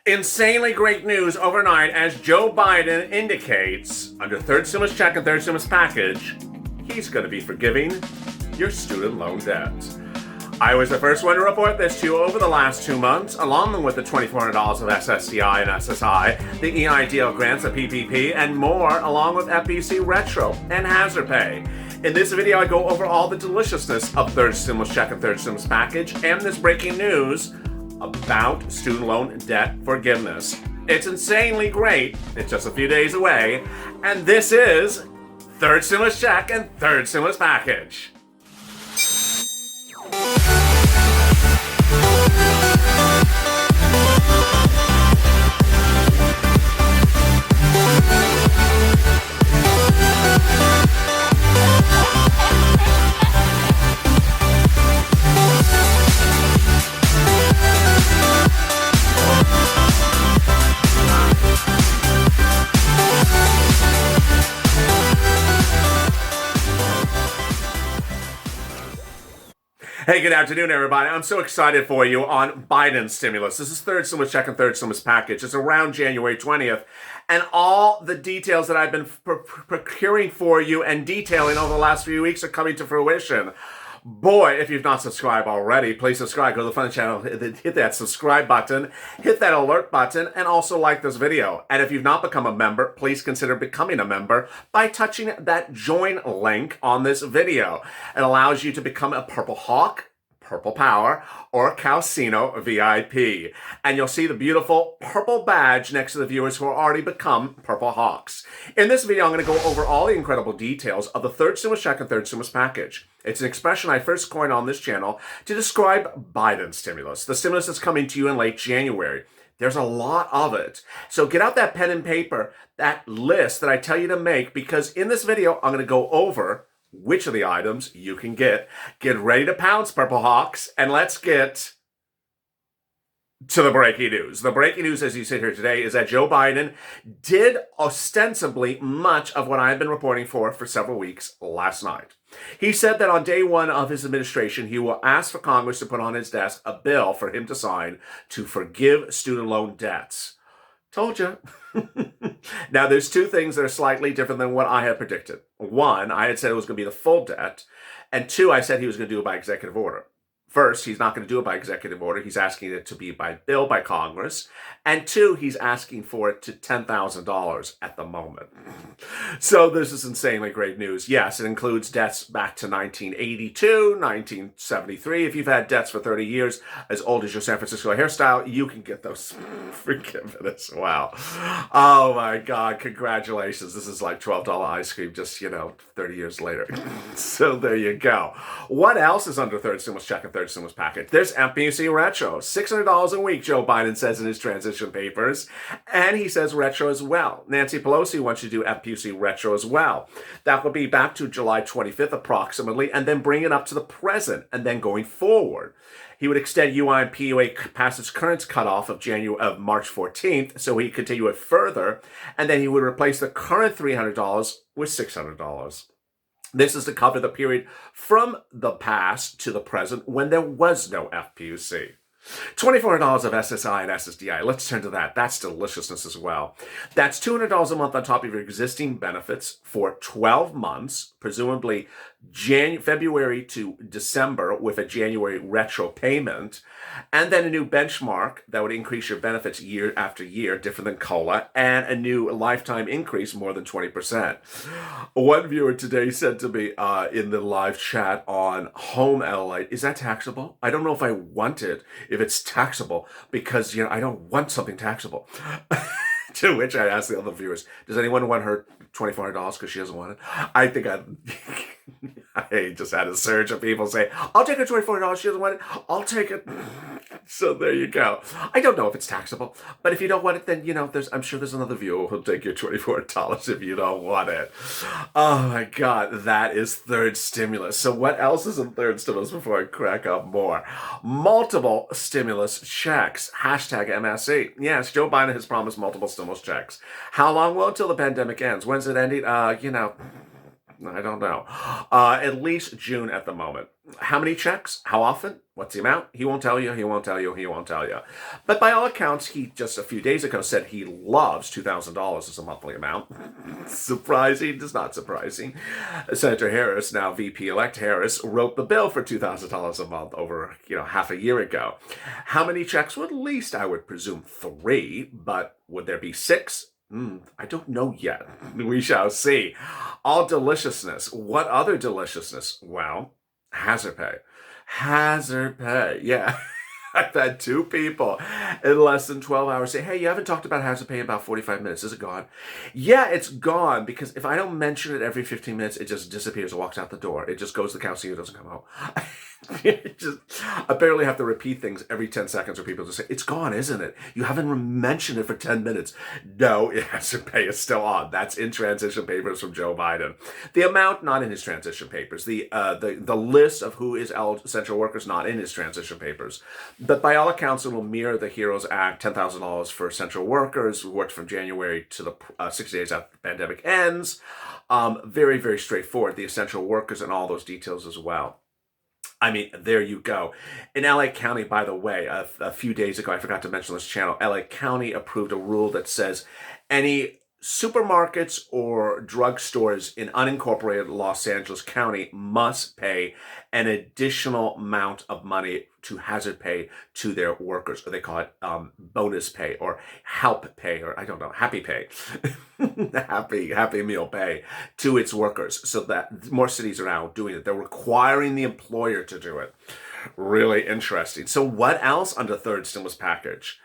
Insanely great news overnight as Joe Biden indicates under third stimulus check and third stimulus package, he's going to be forgiving your student loan debt. I was the first one to report this to you over the last 2 months, along with the $2,400 of SSDI and SSI, the EIDL grants, the PPP, and more, along with FPC Retro and Hazard Pay. In this video, I go over all the deliciousness of third stimulus check and third stimulus package and this breaking news about student loan debt forgiveness. It's insanely great. It's just a few days away. And this is third stimulus check and third stimulus package. Hey, good afternoon, everybody. I'm so excited for you on Biden's stimulus. This is third stimulus check and third stimulus package. It's around January 20th. And all the details that I've been procuring for you and detailing over the last few weeks are coming to fruition. Boy, if you've not subscribed already, please subscribe. Go to the front of the channel, hit that subscribe button, hit that alert button, and also like this video. And if you've not become a member, please consider becoming a member by touching that join link on this video. It allows you to become a Purple Hawk, Purple Power, or Calcino VIP. And you'll see the beautiful purple badge next to the viewers who have already become Purple Hawks. In this video, I'm going to go over all the incredible details of the third stimulus check and third stimulus package. It's an expression I first coined on this channel to describe Biden's stimulus, the stimulus that's coming to you in late January. There's a lot of it. So get out that pen and paper, that list that I tell you to make, because in this video, I'm going to go over which of the items you can get. Get ready to pounce, Purple Hawks, and let's get to the breaking news. The breaking news as you sit here today is that Joe Biden did ostensibly much of what I've been reporting for several weeks last night. He said that on day one of his administration, he will ask for Congress to put on his desk a bill for him to sign to forgive student loan debts. Told you. Now, there's two things that are slightly different than what I had predicted. One, I had said it was going to be the full debt. And two, I said he was going to do it by executive order. First, he's not going to do it by executive order. He's asking it to be by bill by Congress. And two, he's asking for it to $10,000 at the moment. So this is insanely great news. Yes, it includes debts back to 1982, 1973. If you've had debts for 30 years, as old as your San Francisco hairstyle, you can get those forgiven as well. Oh my God, congratulations. This is like $12 ice cream just, 30 years later. So there you go. What else is under third stimulus check and third stimulus package? There's FPC Retro, $600 a week, Joe Biden says in his transition papers. And he says Retro as well. Nancy Pelosi wants you to do FPC Retro as well. That would be back to July 25th approximately, and then bring it up to the present, and then going forward. He would extend UI and PUA past its current cutoff of March 14th, so he could continue it further, and then he would replace the current $300 with $600. This is to cover the period from the past to the present when there was no FPUC. $2,400 of SSI and SSDI. Let's turn to that. That's deliciousness as well. That's $200 a month on top of your existing benefits for 12 months, presumably February to December with a January retro payment, and then a new benchmark that would increase your benefits year after year, different than COLA, and a new lifetime increase more than 20%. One viewer today said to me in the live chat on Home LALATE, is that taxable? I don't know if I want it, if it's taxable, because I don't want something taxable. To which I asked the other viewers, does anyone want her $2,400 because she doesn't want it? I think I just had a surge of people say, I'll take her $2,400, she doesn't want it, I'll take it. So there you go. I don't know if it's taxable, but if you don't want it, then, I'm sure there's another viewer who'll take your $2,400 if you don't want it. Oh my God, that is third stimulus. So what else is in third stimulus before I crack up more? Multiple stimulus checks. Hashtag MSC. Yes, Joe Biden has promised multiple stimulus checks. How long? Well, until the pandemic ends. When's it ending? I don't know. At least June at the moment. How many checks? How often? What's the amount? He won't tell you. He won't tell you. He won't tell you. But by all accounts, he just a few days ago said he loves $2,000 as a monthly amount. Surprising? It's not surprising. Senator Harris, now VP-elect Harris, wrote the bill for $2,000 a month over half a year ago. How many checks? Well, at least I would presume 3, but would there be 6? I don't know yet. We shall see. All deliciousness. What other deliciousness? Well, hazard pay. Hazard pay. Yeah. I've had 2 people in less than 12 hours say, hey, you haven't talked about hazard pay in about 45 minutes. Is it gone? Yeah, it's gone, because if I don't mention it every 15 minutes, it just disappears and walks out the door. It just goes to the counselor and doesn't come home. I barely have to repeat things every 10 seconds or people just say, it's gone, isn't it? You haven't mentioned it for 10 minutes. No, hazard pay is still on. That's in transition papers from Joe Biden. The amount, not in his transition papers. The list of who is essential workers, not in his transition papers. But by all accounts, it will mirror the HEROES Act, $10,000 for essential workers who worked from January to the 60 days after the pandemic ends. Very, very straightforward. The essential workers and all those details as well. I mean, there you go. In LA County, by the way, a few days ago, I forgot to mention this channel, LA County approved a rule that says any supermarkets or drugstores in unincorporated Los Angeles County must pay an additional amount of money to hazard pay to their workers, or they call it bonus pay or help pay, or I don't know, happy pay, happy meal pay to its workers. So that more cities are now doing it. They're requiring the employer to do it. Really interesting. So what else under third stimulus package?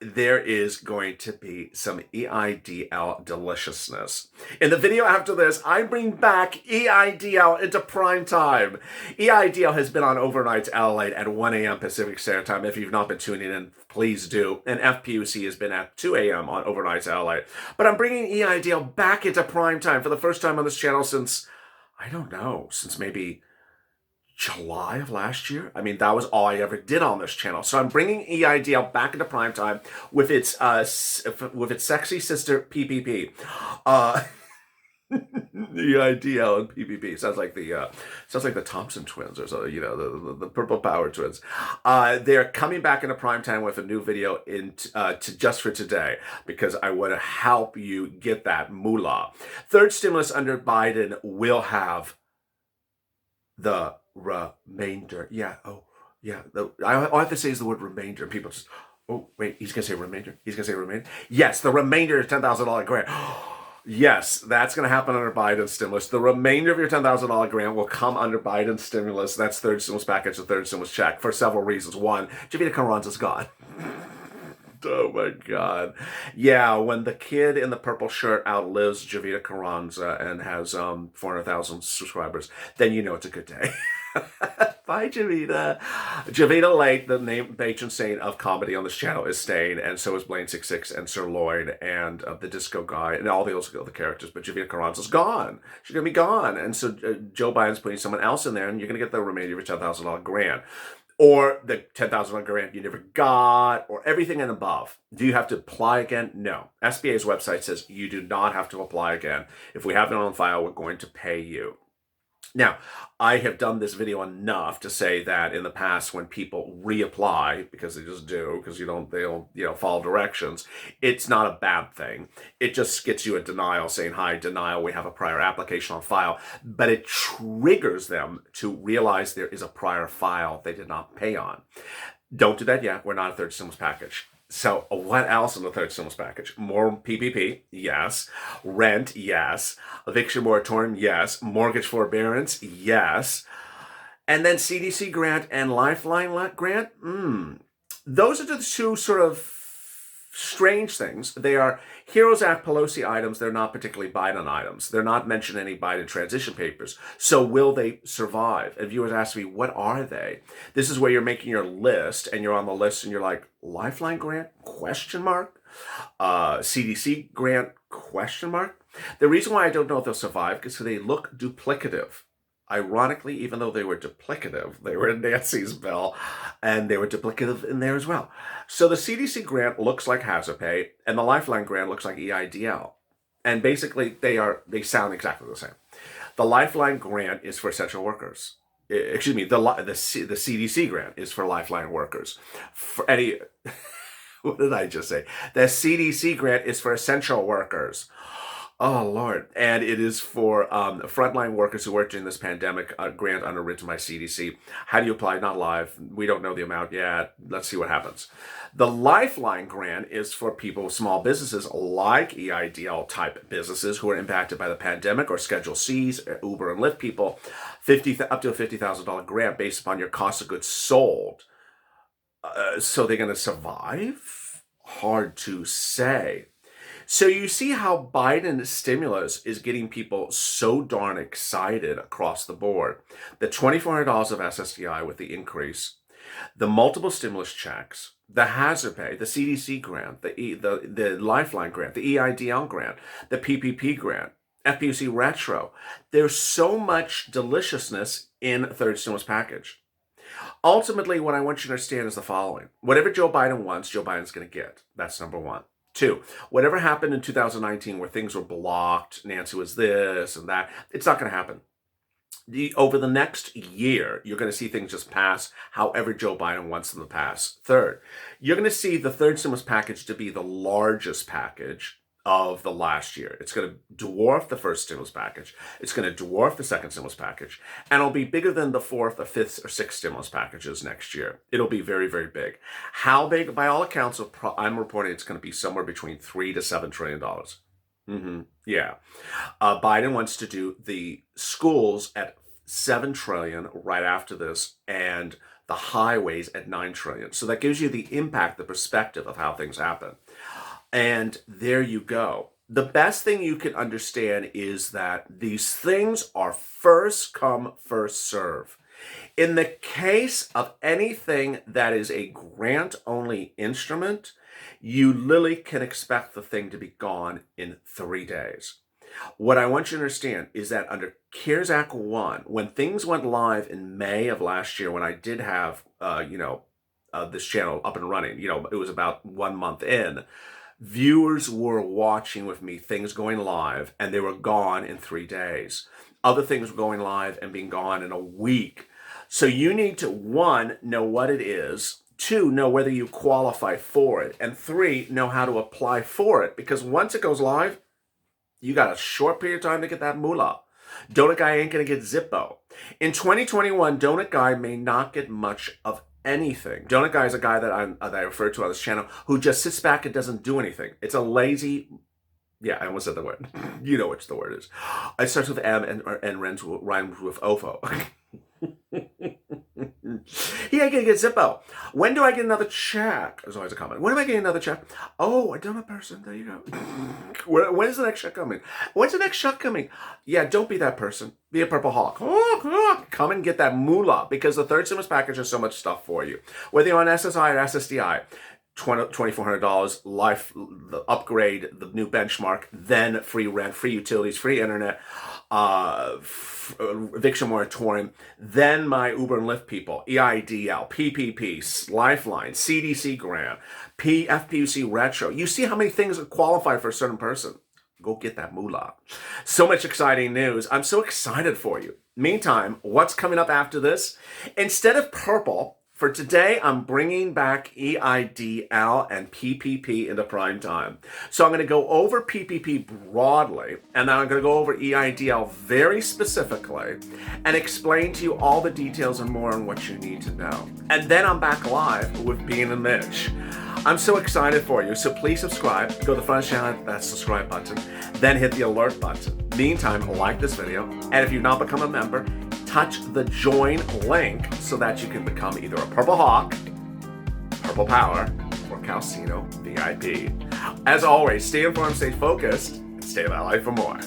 There is going to be some EIDL deliciousness. In the video after this, I bring back EIDL into prime time. EIDL has been on overnights LALATE at 1 a.m. Pacific Standard Time. If you've not been tuning in, please do. And FPUC has been at 2 a.m. on overnights LALATE. But I'm bringing EIDL back into prime time for the first time on this channel since, I don't know, since maybe July of last year. I mean, that was all I ever did on this channel. So I'm bringing EIDL back into primetime with its sexy sister PPP. EIDL and PPP sounds like the Thompson twins, or so, the Purple Power twins. They're coming back into primetime with a new video just for today, because I want to help you get that moolah. Third stimulus under Biden will have the remainder. Yeah. Oh, yeah. All I have to say is the word remainder. People just, oh, wait, he's going to say remainder. He's going to say remainder. Yes, the remainder is $10,000 grant. Yes, that's going to happen under Biden's stimulus. The remainder of your $10,000 grant will come under Biden's stimulus. That's third stimulus package, the third stimulus check, for several reasons. One, Javita Carranza's gone. Oh my God. Yeah, when the kid in the purple shirt outlives Javita Carranza and has 400,000 subscribers, then you know it's a good day. Bye, Javita. Javita Late, the name patron saint of comedy on this channel, is staying, and so is Blaine66 and Sir Lloyd and the disco guy and all the other characters. But Javita Carranza's gone. She's going to be gone. And so Joe Biden's putting someone else in there, and you're going to get the remainder of your $10,000 grant. Or the $10,000 grant you never got, or everything and above. Do you have to apply again? No. SBA's website says you do not have to apply again. If we have it on file, we're going to pay you. Now, I have done this video enough to say that in the past, when people reapply, because they just do, because they'll follow directions, it's not a bad thing. It just gets you a denial saying, hi, denial, we have a prior application on file, but it triggers them to realize there is a prior file they did not pay on. Don't do that yet. We're not a third stimulus package. So what else in the third stimulus package? More PPP, yes. Rent, yes. Eviction moratorium, yes. Mortgage forbearance, yes. And then CDC grant and Lifeline grant, those are the two sort of strange things. They are HEROES Act Pelosi items. They're not particularly Biden items. They're not mentioned in any Biden transition papers. So will they survive? And viewers ask me, what are they? This is where you're making your list, and you're on the list and you're like, Lifeline grant, question mark? CDC grant, question mark? The reason why I don't know if they'll survive is because they look duplicative. Ironically, even though they were duplicative, they were in Nancy's bill, and they were duplicative in there as well. So the CDC grant looks like hazard pay, and the Lifeline grant looks like EIDL. And basically, they sound exactly the same. The Lifeline grant is for essential workers. Excuse me, the CDC grant is for Lifeline workers. For any, what did I just say? The CDC grant is for essential workers. Oh, Lord. And it is for frontline workers who worked during this pandemic, grant underwritten by CDC. How do you apply? Not live. We don't know the amount yet. Let's see what happens. The Lifeline grant is for people, small businesses like EIDL type businesses who are impacted by the pandemic, or Schedule C's, Uber and Lyft people, up to a $50,000 grant based upon your cost of goods sold. So they're going to survive? Hard to say. So you see how Biden's stimulus is getting people so darn excited across the board. The $2,400 of SSDI with the increase, the multiple stimulus checks, the hazard pay, the CDC grant, the Lifeline grant, the EIDL grant, the PPP grant, FPUC retro. There's so much deliciousness in a third stimulus package. Ultimately, what I want you to understand is the following. Whatever Joe Biden wants, Joe Biden's going to get. That's number one. Two, whatever happened in 2019 where things were blocked, Nancy was this and that, it's not going to happen. Over the next year, you're going to see things just pass however Joe Biden wants them to pass. Third, you're going to see the third stimulus package to be the largest package of the last year. It's going to dwarf the first stimulus package. It's going to dwarf the second stimulus package. And it'll be bigger than the fourth or fifth or sixth stimulus packages next year. It'll be very, very big. How big? By all accounts, I'm reporting it's going to be somewhere between $3 to $7 trillion. Yeah. Biden wants to do the schools at $7 trillion right after this, and the highways at $9 trillion. So that gives you the impact, the perspective of how things happen. And there you go. The best thing you can understand is that these things are first come, first serve. In the case of anything that is a grant-only instrument, you literally can expect the thing to be gone in 3 days. What I want you to understand is that under CARES Act 1, when things went live in May of last year, when I did have, this channel up and running, it was about 1 month in, viewers were watching with me things going live, and they were gone in 3 days. Other things were going live and being gone in a week. So you need to, 1, know what it is, 2, know whether you qualify for it, and 3, know how to apply for it. Because once it goes live, you got a short period of time to get that moolah. Donut Guy ain't going to get Zippo. In 2021, Donut Guy may not get much of anything. Donut Guy is a guy that I refer to on this channel who just sits back and doesn't do anything. It's a lazy, I almost said the word. You know which the word is. It starts with M and rhymes with OFO. He ain't gonna get Zippo. When do I get another check? There's always a comment. When am I getting another check? Oh, a donut person. There you go. When's the next check coming? When's the next check coming? Yeah, don't be that person. Be a Purple Hawk. Come and get that moolah, because the third stimulus package has so much stuff for you. Whether you're on SSI or SSDI, $2,400, life, the upgrade, the new benchmark, then free rent, free utilities, free internet, eviction moratorium, then my Uber and Lyft people, EIDL, PPP, Lifeline, CDC grant, FPUC retro. You see how many things qualify for a certain person. Go get that moolah. So much exciting news. I'm so excited for you. Meantime, what's coming up after this? Instead of purple, for today, I'm bringing back EIDL and PPP into prime time. So I'm going to go over PPP broadly, and then I'm going to go over EIDL very specifically and explain to you all the details and more on what you need to know. And then I'm back live with Bean and Mitch. I'm so excited for you, so please subscribe. Go to the front channel, hit that subscribe button, then hit the alert button. Meantime, like this video, and if you've not become a member, touch the join link so that you can become either a Purple Hawk, Purple Power, or Calcino VIP. As always, stay informed, stay focused, and stay alive for more.